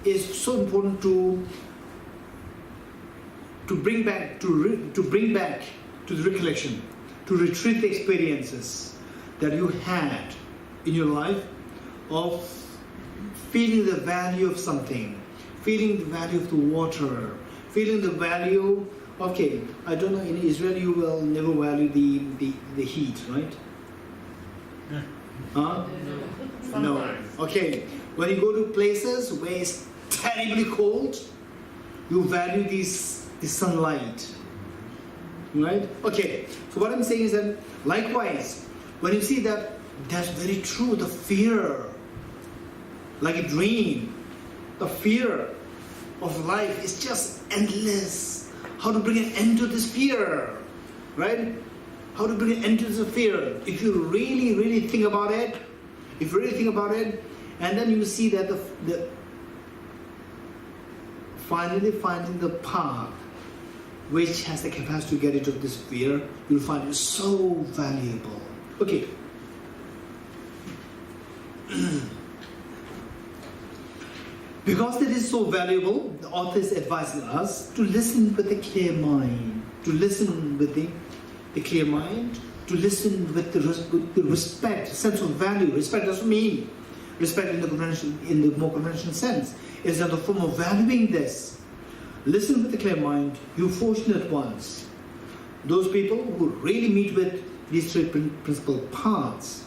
is so important to bring back to the recollection, to retrieve the experiences that you had in your life of feeling the value of something, feeling the value of the water, feeling the value. Okay, I don't know, in Israel you will never value the heat, right? Huh? No. Okay, when you go to places where it's terribly cold, you value the sunlight, right? Okay, so what I'm saying is that likewise, when you see that, that's very true, the fear, like a dream, the fear of life is just endless. How to bring an end to this fear, right? How to bring an end to this fear. If you really, really think about it, and then you see that finally finding the path which has the capacity to get rid of this fear, you'll find it so valuable. Okay. Because it is so valuable, the author is advising us to listen with a clear mind, to listen with the clear mind, to listen with the respect, sense of value. Respect doesn't mean respect in the more conventional sense. It's another form of valuing this. Listen with a clear mind, you fortunate ones. Those people who really meet with these three principal paths,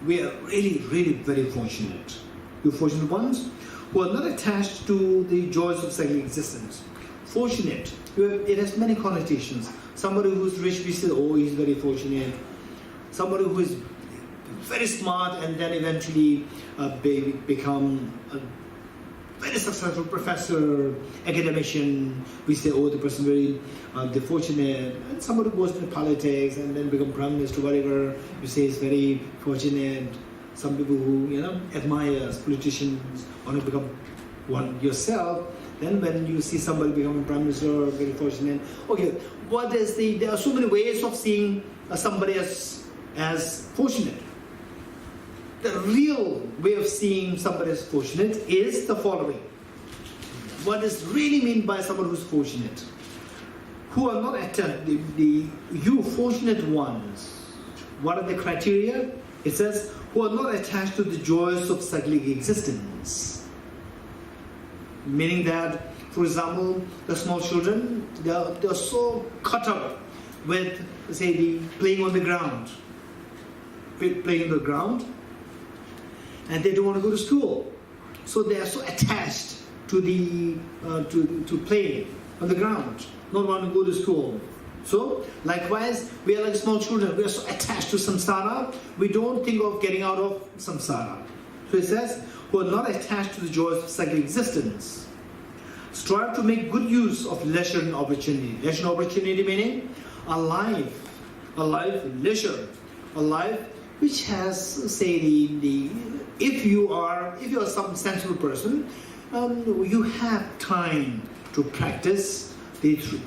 we are really, really very fortunate. You fortunate ones who are not attached to the joys of cyclic existence. Fortunate, it has many connotations. Somebody who's rich, we say, oh, he's very fortunate. Somebody who is very smart and then eventually become a very successful professor, academician, we say, oh, the person very they're fortunate. And somebody who goes into politics and then become prime minister, whatever, you say is very fortunate. Some people who, admire politicians, want to become one yourself. Then when you see somebody becoming prime minister, very fortunate. Okay, there are so many ways of seeing somebody as fortunate. The real way of seeing somebody as fortunate is the following. What does really mean by someone who's fortunate? Who are not you fortunate ones. What are the criteria? It says, who are not attached to the joys of cyclic existence. Meaning that, for example, the small children, they're so caught up with, say, the playing on the ground. Playing on the ground, and they don't want to go to school. So they are so attached to to playing on the ground, not want to go to school. So, likewise, we are like small children. We are so attached to samsara, we don't think of getting out of samsara. So it says, who are not attached to the joys of cyclic existence. Strive to make good use of leisure and opportunity. Leisure and opportunity meaning a life, leisure, a life which has, say, if you are some sensible person, you have time to practice the three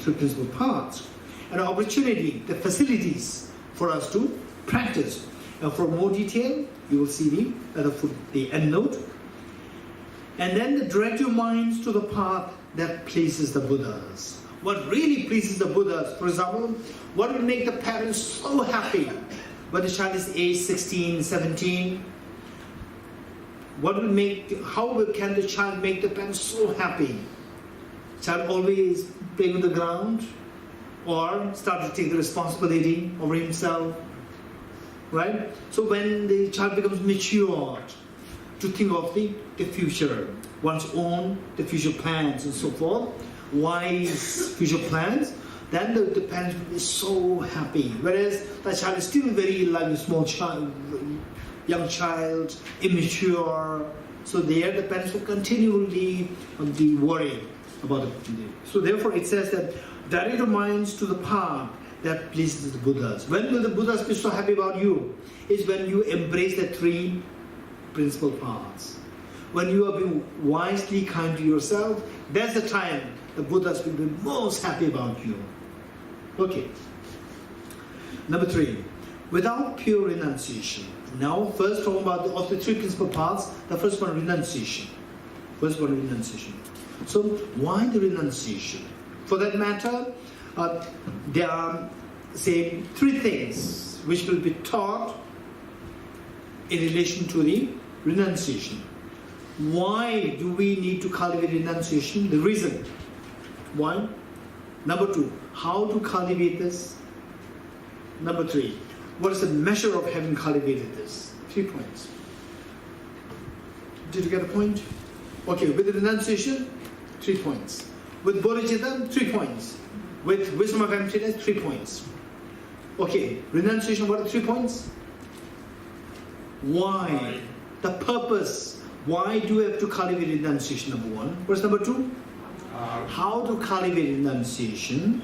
principal paths, and opportunity, the facilities for us to practice. And for more detail, you will see the end note. And then direct your minds to the path that pleases the Buddhas. What really pleases the Buddhas, for example, what will make the parents so happy when the child is age 16, 17? How can the child make the parents so happy? Child always playing on the ground, or start to take the responsibility over himself, right? So when the child becomes matured, to think of the future, one's own, the future plans and so forth, wise future plans, then the parents will be so happy. Whereas the child is still very like a small child, young child, immature. So there the parents will continually be worried about it. So therefore it says that direct your minds to the path that pleases the Buddhas. When will the Buddhas be so happy about you? Is when you embrace the three principal paths. When you are being wisely kind to yourself, that's the time the Buddhas will be most happy about you. Okay. Number 3, without pure renunciation. Now, first talking about of the three principal paths, the first one, renunciation. First one, renunciation. So why the renunciation? For that matter, there are, say, three things which will be taught in relation to the renunciation. Why do we need to cultivate renunciation? The reason. One. Number two, how to cultivate this? Number three, what is the measure of having cultivated this? 3 points. Did you get a point? Okay, with the renunciation, 3 points. With bodhicitta, 3 points. With wisdom of emptiness, 3 points. Okay, renunciation, what are 3 points? Why? The purpose. Why do we have to cultivate renunciation, number one? What's number two? How to cultivate renunciation.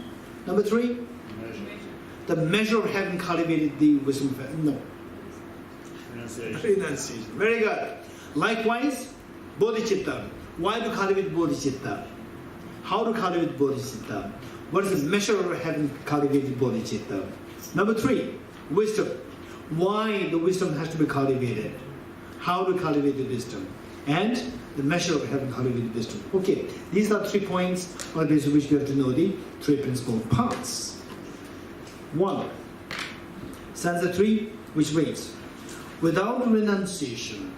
Number three? The measure of having cultivated the wisdom of no. Renunciation. Very good. Likewise, bodhicitta. Why to cultivate bodhicitta? How to cultivate bodhicitta? What is the measure of having cultivated bodhicitta? Number three, wisdom. Why the wisdom has to be cultivated? How to cultivate the wisdom? And the measure of having cultivated wisdom. Okay, these are 3 points on the basis of which we have to know the 3 principal parts. 1. Stanza 3, which reads, without renunciation,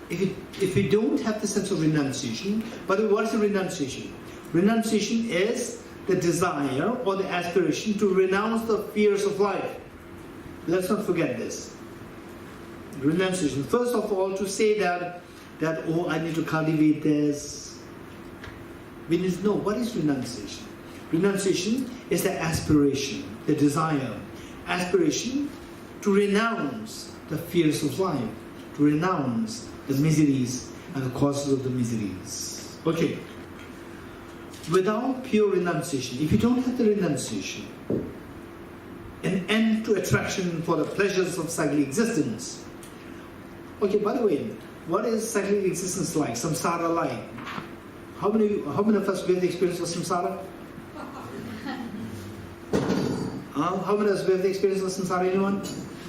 if we don't have the sense of renunciation, by the way, what is the renunciation? Renunciation is the desire or the aspiration to renounce the fears of life. Let's not forget this. Renunciation. First of all, to say that oh, I need to cultivate this. We need to know what is renunciation. Renunciation is the aspiration, the desire, aspiration to renounce the fears of life, to renounce the miseries and the causes of the miseries. Okay. Without pure renunciation, if you don't have the renunciation, an end to attraction for the pleasures of cyclic existence. Okay, by the way, what is cyclic existence like? Samsara like? How many of us have the experience of samsara? How many of us have the experience of samsara? Anyone?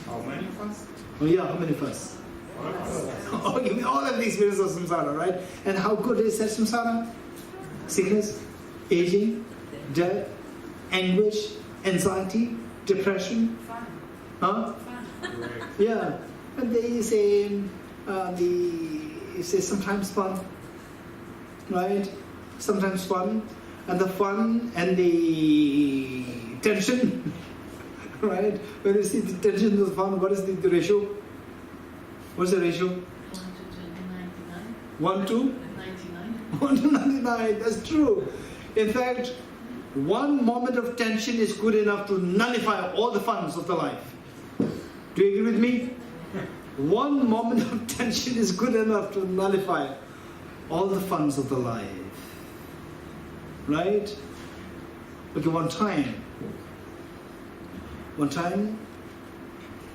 How many of us? Oh yeah, how many of us? Okay, we all have the experience of samsara, right? And how good is that samsara? Sickness, aging, death, anguish, anxiety, depression. Fun. Huh? Fun. Yeah. But they say sometimes fun, right? Sometimes fun, and the fun and the tension, right? When you see the tension and the fun, what is the ratio? What's the ratio? 1 to 1 to 99. 1 to 99. That's true. In fact, one moment of tension is good enough to nullify all the funs of the life. Do you agree with me? One moment of tension is good enough to nullify all the funs of the life. Right? Okay, one time,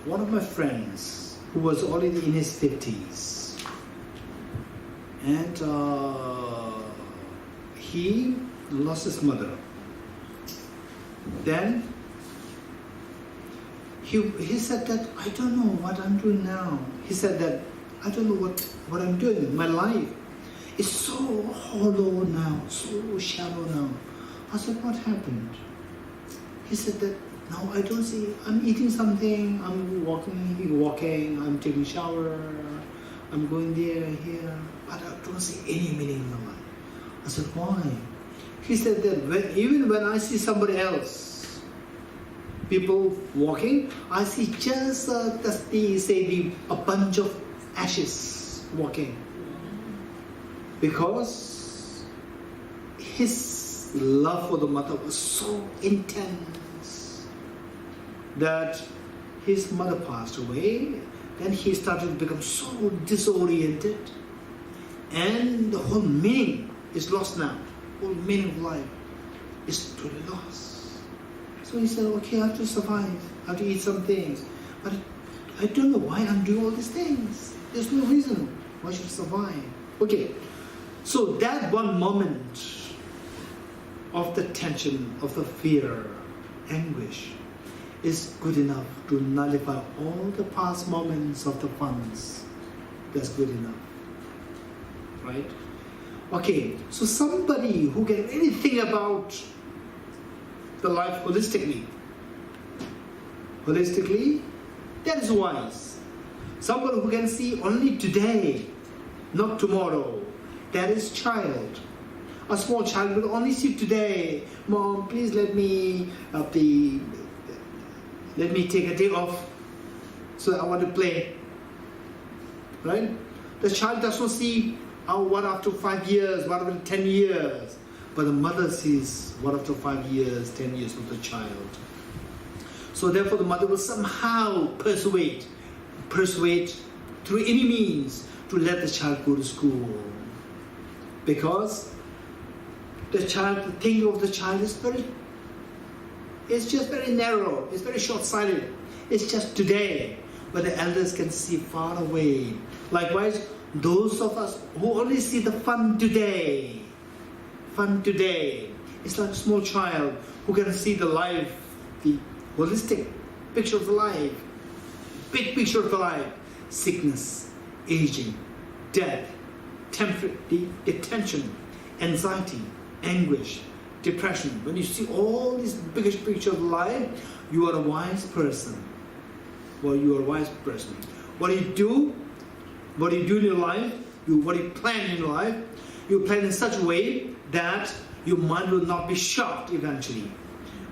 one of my friends who was already in his 50s, and he lost his mother. Then he said that, I don't know what I'm doing now. He said that, I don't know what I'm doing. My life is so hollow now, so shallow now. I said, what happened? He said that, now I don't see, I'm eating something, I'm walking, I'm taking shower, I'm going there, here, but I don't see any meaning in my life. I said, why? He said that even when I see somebody else, people walking, I see just a bunch of ashes walking. Because his love for the mother was so intense that his mother passed away. Then he started to become so disoriented, and the whole meaning is lost now. The whole meaning of life is totally lost. So he said, okay, I have to survive, I have to eat some things, but I don't know why I'm doing all these things. There's no reason why I should survive. Okay, so that one moment of the tension, of the fear, anguish, is good enough to nullify all the past moments of the funs. That's good enough, right? Okay, so somebody who can really think about the life holistically, that is wise. Someone who can see only today, not tomorrow, that is child. A small child will only see today. Mom, please let me take a day off, so I want to play. Right? The child does not see what after 5 years, what after 10 years, but the mother sees what after 5 years, 10 years of the child. So therefore the mother will somehow persuade through any means to let the child go to school. Because the thinking of the child is just very narrow, it's very short-sighted. It's just today, but the elders can see far away. Likewise, those of us who only see the fun today, it's like a small child who can see the life, the holistic picture of the life, big picture of the life, sickness, aging, death, tension, anxiety, anguish, depression. When you see all this biggest picture of life, you are a wise person. Well, you are a wise person. What do you do in your life, what you plan in your life, you plan in such a way that your mind will not be shocked eventually.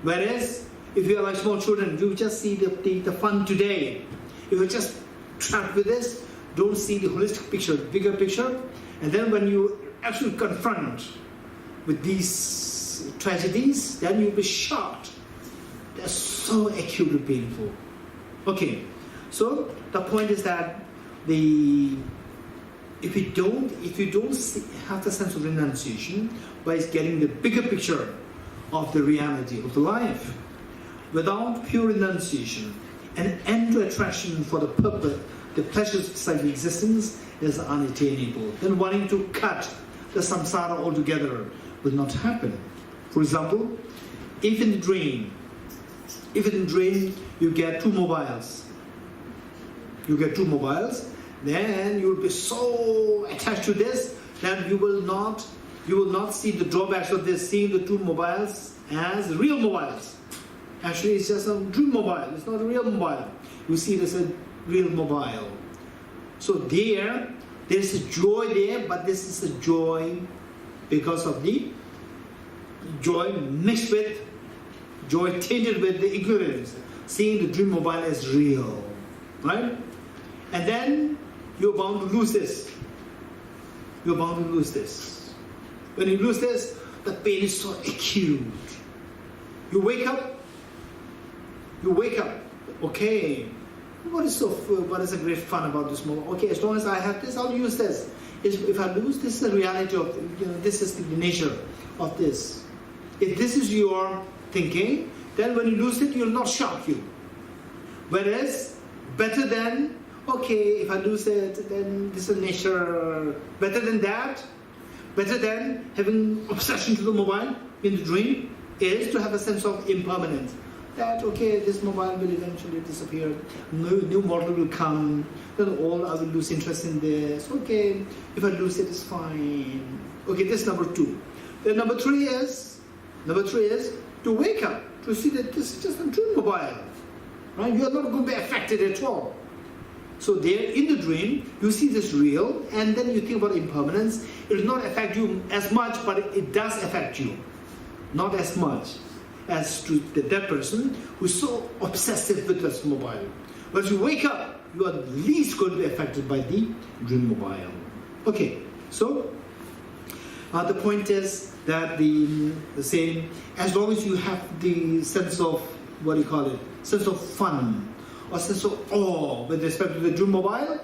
Whereas, if you are like small children, you just see the fun today. If you just trapped with this, don't see the holistic picture, the bigger picture, and then when you actually confront with these tragedies, then you'll be shocked. They're so acutely painful. Okay, so the point is that if you don't have the sense of renunciation by getting the bigger picture of the reality of the life, without pure renunciation, an end to attraction for the purpose, the pleasures of psychic existence is unattainable. Then wanting to cut the samsara altogether will not happen. For example, if in the dream you get two mobiles, then you will be so attached to this that you will not see the drawbacks of this, seeing the two mobiles as real mobiles. Actually, it's just a dream mobile. It's not a real mobile. You see it as a real mobile. So there's a joy there, but this is a joy because of the joy mixed with, joy tainted with the ignorance, seeing the dream mobile as real, right? And then you're bound to lose this. You're bound to lose this. When you lose this, the pain is so acute. You wake up. Okay, what is the great fun about this moment? Okay, as long as I have this, I'll use this. If I lose, this is the reality of, this is the nature of this. If this is your thinking, then when you lose it, it will not shock you. Whereas, better than, okay, if I lose it, then this is nature. Better than that, better than having obsession to the mobile in the dream, is to have a sense of impermanence. That, okay, this mobile will eventually disappear, new model will come, then I will lose interest in this. Okay, if I lose it, it's fine. Okay, that's number 2. Then number three is to wake up, to see that this is just a dream mobile. Right? You are not going to be affected at all. So there, in the dream, you see this real, and then you think about impermanence. It will not affect you as much, but it does affect you. Not as much as to that person who is so obsessive with this mobile. But as you wake up, you are least going to be affected by the dream mobile. Okay, so the point is that the same, as long as you have the sense of, sense of fun, or sense of awe with respect to the dream mobile,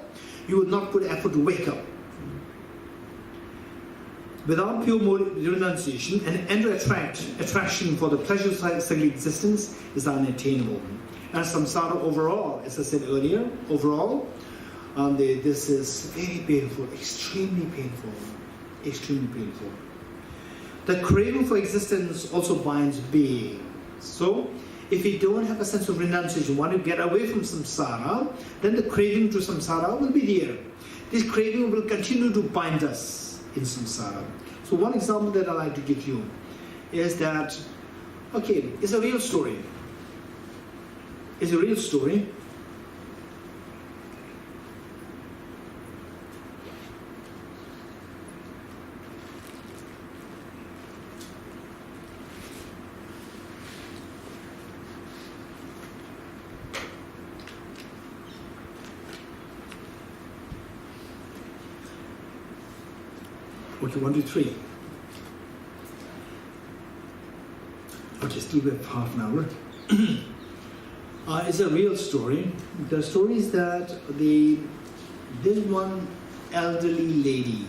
you will not put effort to wake up. Without pure renunciation, an end to attraction for the pleasures of psychic existence is unattainable. And samsara overall, as I said earlier, this is very painful, extremely painful. The craving for existence also binds being. So, if we don't have a sense of renunciation, want to get away from samsara, then the craving to samsara will be there. This craving will continue to bind us in samsara. So one example that I like to give you is that, okay, it's a real story. It's a real story. Okay, 1, 2, 3. Okay, still we have half an hour. It's a real story. The story is that this one elderly lady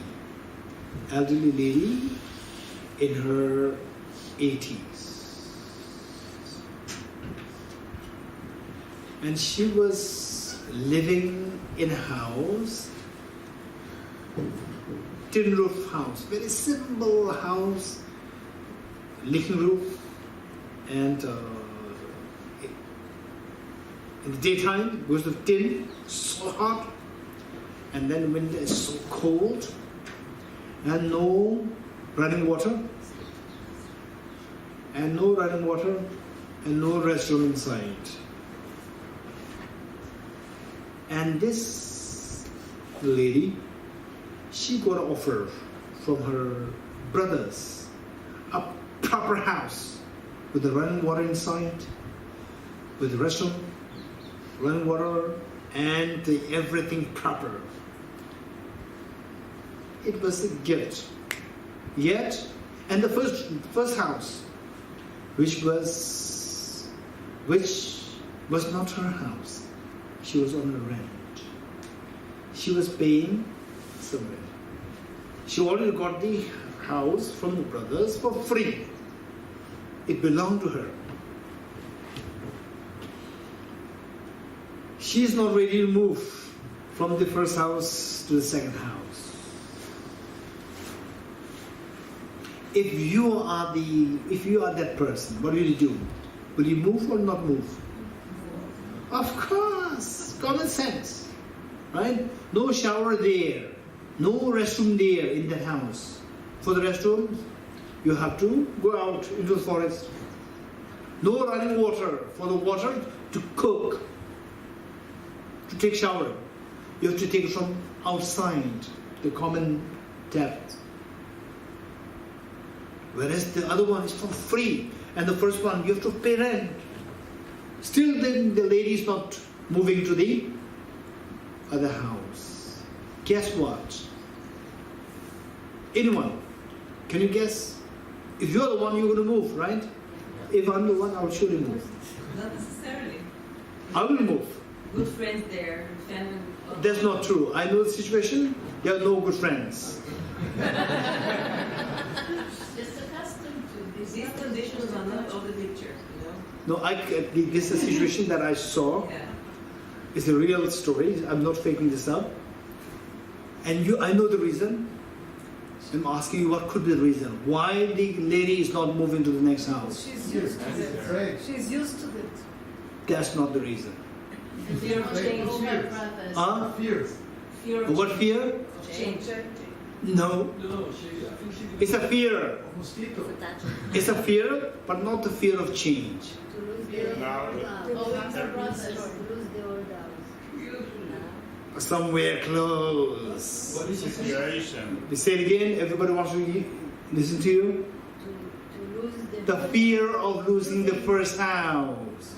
in her 80s, and she was living in a house, tin roof house, very simple house, licking roof, and in the daytime it goes to tin, so hot, and then winter is so cold, and no running water, and no restroom inside. And this lady, she got an offer from her brothers, a proper house with the running water inside, with the restroom, running water, and everything proper. It was a gift. Yet, and the first house, which was not her house, she was on the rent. She was paying some rent. She already got the house from the brothers for free. It belonged to her. She is not ready to move from the first house to the second house. If you are that person, what will you do? Will you move or not move? Of course, common sense, right? No shower there, no restroom there in that house. For the restroom, you have to go out into the forest. No running water. For the water to cook, to take shower, you have to take it from outside, the common tap. Whereas the other one is for free, and the first one you have to pay rent. Still then the lady is not moving to the other house. Guess what? Anyone? Can you guess? If you're the one, you're going to move, right? If I'm the one, I will surely move. Not necessarily. I will move. Good friends there, family. That's not true. I know the situation. You have no good friends. Just accustomed to this. These conditions are not of the picture, you know. No, this is a situation that I saw. Yeah. It's a real story. I'm not faking this up. And I know the reason. I'm asking you what could be the reason. Why the lady is not moving to the next house? She's used to it. She's used to it. That's not the reason. Fear of change. Huh? Fear. Fear of What fear? change. No. It's a fear. Mosquito. It's a fear, but not the fear of change. To lose the old house. To lose the old house. Somewhere close. What is the Situation. You say it again. Everybody wants to listen to you. To lose The fear of losing the first house.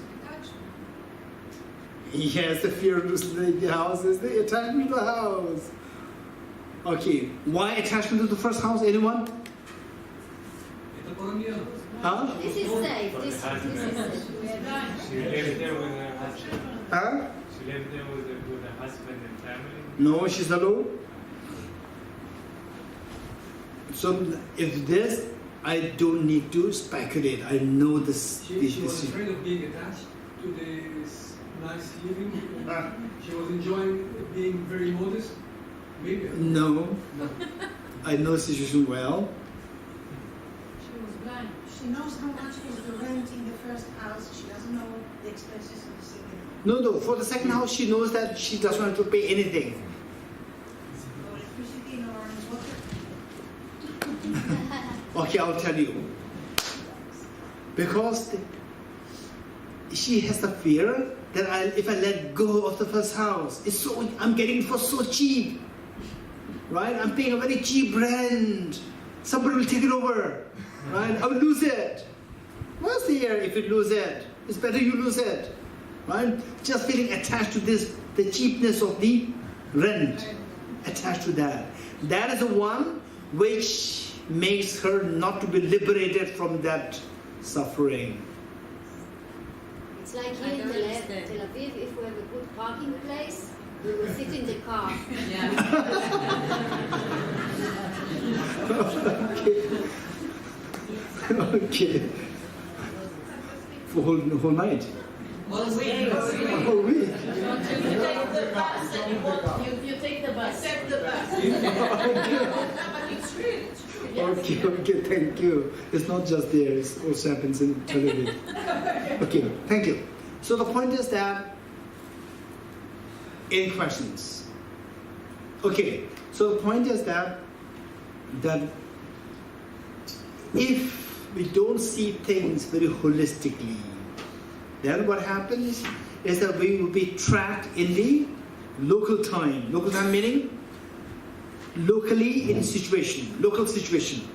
Yes, the fear of losing the house is the attachment to the house. Okay, why attachment to the first house? Anyone? Huh? This is safe. This is safe. She lived there with her husband. Huh? She lived there with her husband and family. No, she's alone. So if this, I don't need to speculate. I know this. She was afraid of being attached to this nice living. She was enjoying being very modest. Maybe. No, No. I know the situation well. She was blind. She knows how much is the rent in the first house. She doesn't know the expenses of the second. No, for the second house, she knows that she doesn't have to pay anything. No electricity, no running water. Okay, I'll tell you. Because she has the fear that if I let go of the first house, I'm getting it for so cheap, right? I'm paying a very cheap rent. Somebody will take it over, right? I will lose it. What's there if you lose it? It's better you lose it, right? Just feeling attached to this, the cheapness of the rent, attached to that. That is the one which makes her not to be liberated from that suffering. It's like here in Tel Aviv, if we have a good parking place, we will sit in the car. Okay. For whole night. All week. Whole week. You take the bus and you take the bus. Accept the bus. But it's true. Okay, thank you. It's not just there, it also happens in Tel Aviv. Okay, thank you. So the point is that, any questions? Okay, so the point is that if we don't see things very holistically, then what happens is that we will be trapped in the local time. Local time meaning locally in situation, local situation.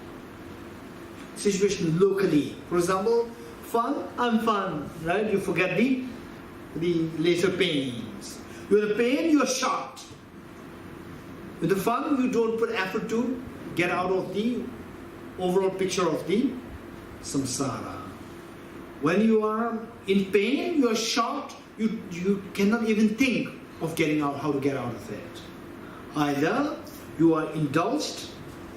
Situation locally. For example, fun, I'm fun, right? You forget the later pains. You're in pain, you're shocked. With the fun, you don't put effort to get out of the overall picture of the samsara. When you are in pain, you are shocked, you cannot even think of getting out, how to get out of it. Either you are indulged,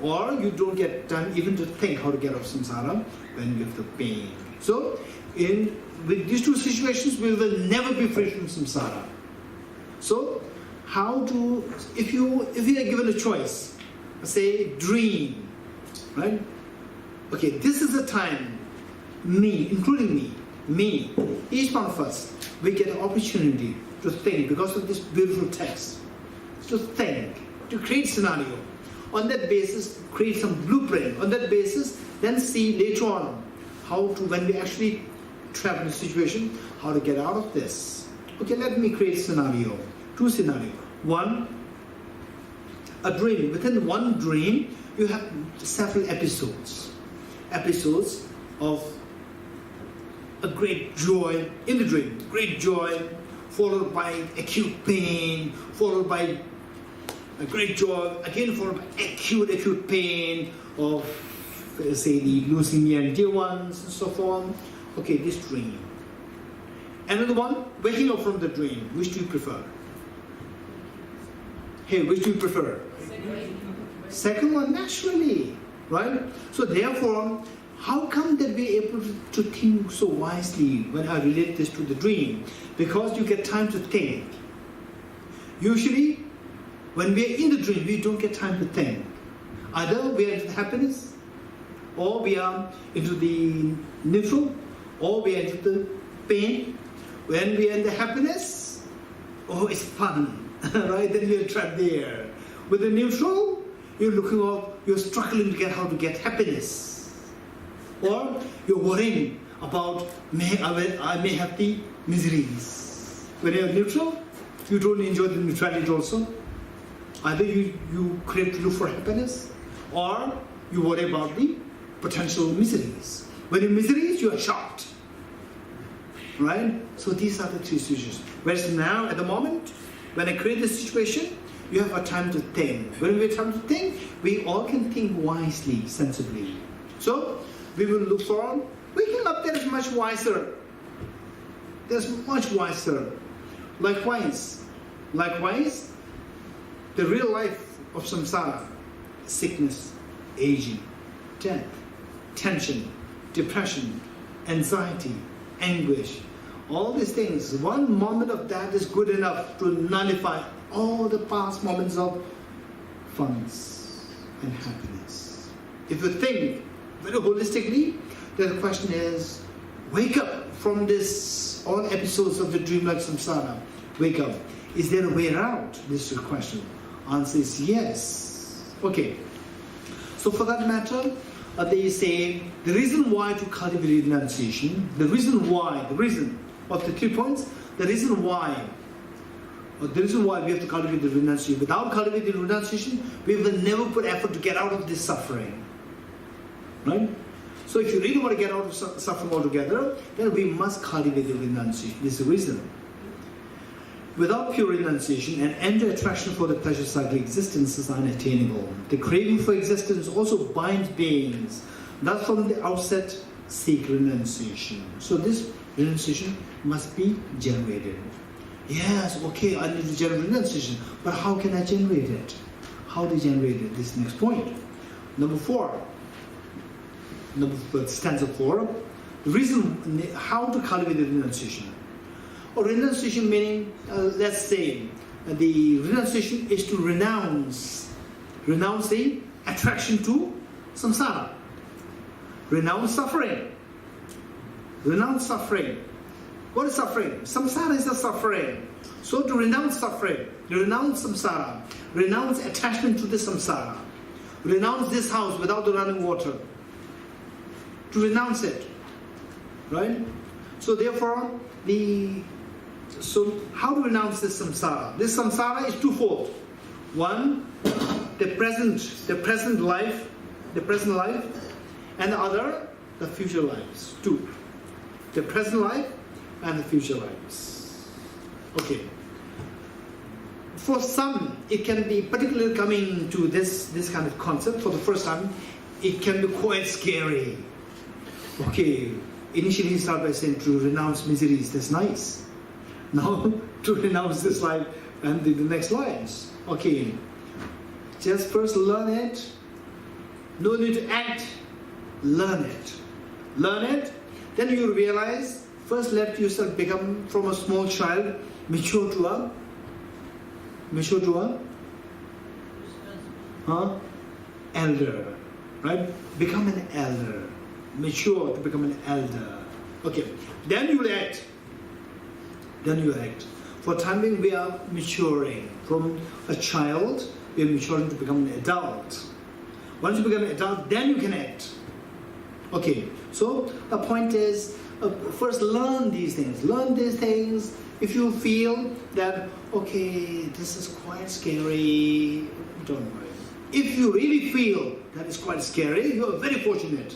or you don't get time even to think how to get out of samsara when you have the pain. So, with these two situations, we will never be free from samsara. So, if you are given a choice, say dream, right? Okay, this is the time, including me, each one of us, we get an opportunity to think because of this beautiful text, to think, to create scenario. On that basis, create some blueprint. On that basis, then see later on when we actually trap in a situation, how to get out of this. Okay, let me create scenario. Two scenarios. One, a dream. Within one dream, you have several episodes. Episodes of a great joy in the dream. Great joy, followed by acute pain, followed by a great joy, again followed by acute pain of, say, the leukemia and dear ones and so on. Okay, this dream. Another one, waking up from the dream. Which do you prefer? Hey, which do you prefer? Second one, naturally, right? So therefore, how come that we're able to think so wisely when I relate this to the dream? Because you get time to think. Usually, when we are in the dream, we don't get time to think. Either we are into happiness, or we are into the neutral, or we are into the pain. When we are in the happiness, oh, it's fun, right? Then we are trapped there. With the neutral, you're looking up, you're struggling to get how to get happiness. Or you're worrying about, I may have the miseries. When you're neutral, you don't enjoy the neutrality also. Either you crave to look for happiness, or you worry about the potential miseries. When you're miseries, you are shocked. Right? So these are the three situations. Whereas now, at the moment, when I create this situation, you have a time to think. When we have time to think, we all can think wisely, sensibly. So, we will look for waking up. That is much wiser. That's much wiser. Likewise, the real life of samsara, sickness, aging, death, tension, depression, anxiety, anguish, all these things, one moment of that is good enough to nullify all the past moments of funs and happiness. If you think very holistically, then the question is, wake up from this, all episodes of the dreamlike samsara. Wake up. Is there a way out? This is the question. Answer is yes. Okay. So for that matter, they say the reason why to cultivate renunciation, the reason of the 3 points, the reason why we have to cultivate the renunciation. Without cultivating renunciation, we will never put effort to get out of this suffering. Right? So if you really want to get out of suffering altogether, then we must cultivate the renunciation. This is the reason. Without pure renunciation, an end to attraction for the pleasure cycle existence is unattainable. The craving for existence also binds beings. Thus from the outset, seek renunciation. So this renunciation must be generated. Yes, okay, I need to generate renunciation, but how can I generate it? How do you generate it? This next point. Number 4. Stanza 4. The reason how to cultivate the renunciation. Or renunciation meaning, let's say, the renunciation is to renounce the attraction to samsara. Renounce suffering. Renounce suffering. What is suffering? Samsara is a suffering. So to renounce suffering, renounce samsara, renounce attachment to the samsara, renounce this house without the running water. To renounce it. Right? So therefore, so how to renounce this samsara? This samsara is twofold. One, the present life, and the other, the future lives. 2. The present life and the future lives. Okay. For some, it can be, particularly coming to this kind of concept for the first time, it can be quite scary. Okay, initially you start by saying to renounce miseries, that's nice. Now, to renounce this life and the next lives. Okay, just first learn it. No need to act, learn it. Learn it, then you realize, first let yourself become from a small child, mature to a elder, right? Become an elder. Mature to become an elder. Okay, then you will act. For time being, we are maturing. From a child, we are maturing to become an adult. Once you become an adult, then you can act. Okay, so the point is, first learn these things. Learn these things. If you feel that, okay, this is quite scary, don't worry. If you really feel that it's quite scary, you are very fortunate.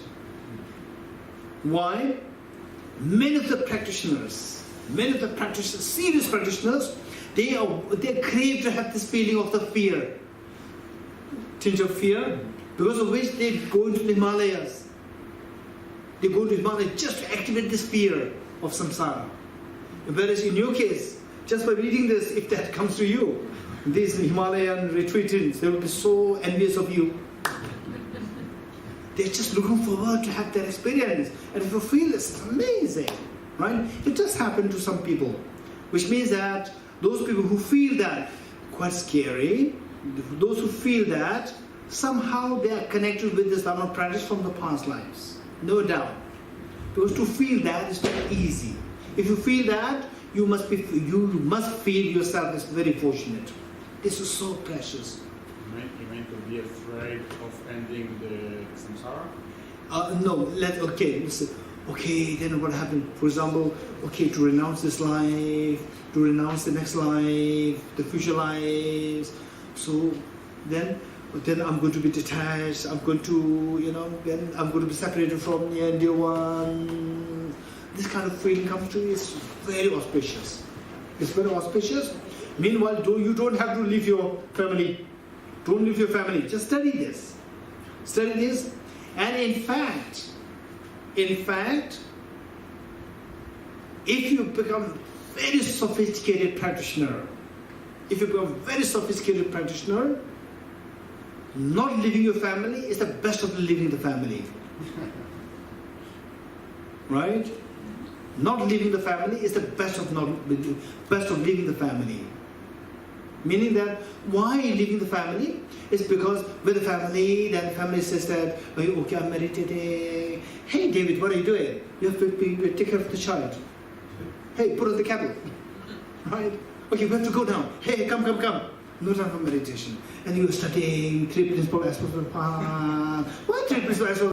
Why? Many of the practitioners, serious practitioners, they crave to have this feeling of the fear, tinge of fear, because of which they go into the Himalayas. They go to Himalayas just to activate this fear of samsara. Whereas in your case, just by reading this, if that comes to you, these Himalayan retreatants, they will be so envious of you. They're just looking forward to have that experience. And if you feel this, it's amazing, right? It just happened to some people, which means that those people who feel that quite scary, those who feel that somehow they are connected with this Dharma practice from the past lives, no doubt. Because to feel that is not easy. If you feel that, you must feel yourself as very fortunate. This is so precious. You mean to be afraid of ending the samsara? No, listen. Okay, then what happened? For example, okay, to renounce this life, to renounce the next life, the future lives. So then I'm going to be detached. I'm going to, then I'm going to be separated from the dear one. This kind of feeling comes to you. It's very auspicious. It's very auspicious. Meanwhile, you don't have to leave your family. Don't leave your family. Just study this. Study this. And in fact, if you become very sophisticated practitioner, not leaving your family is the best of leaving the family. Right? Not leaving the family is the best of leaving the family. Meaning that why leaving the family? It's because with the family, then the family says that, okay, I'm meditating. Hey David, what are you doing? You have to take care of the child. Hey, put on the kettle. Right? Okay, we have to go now. Hey, come. No time for meditation. And you are studying three principal aspects of the path. What three principal aspects?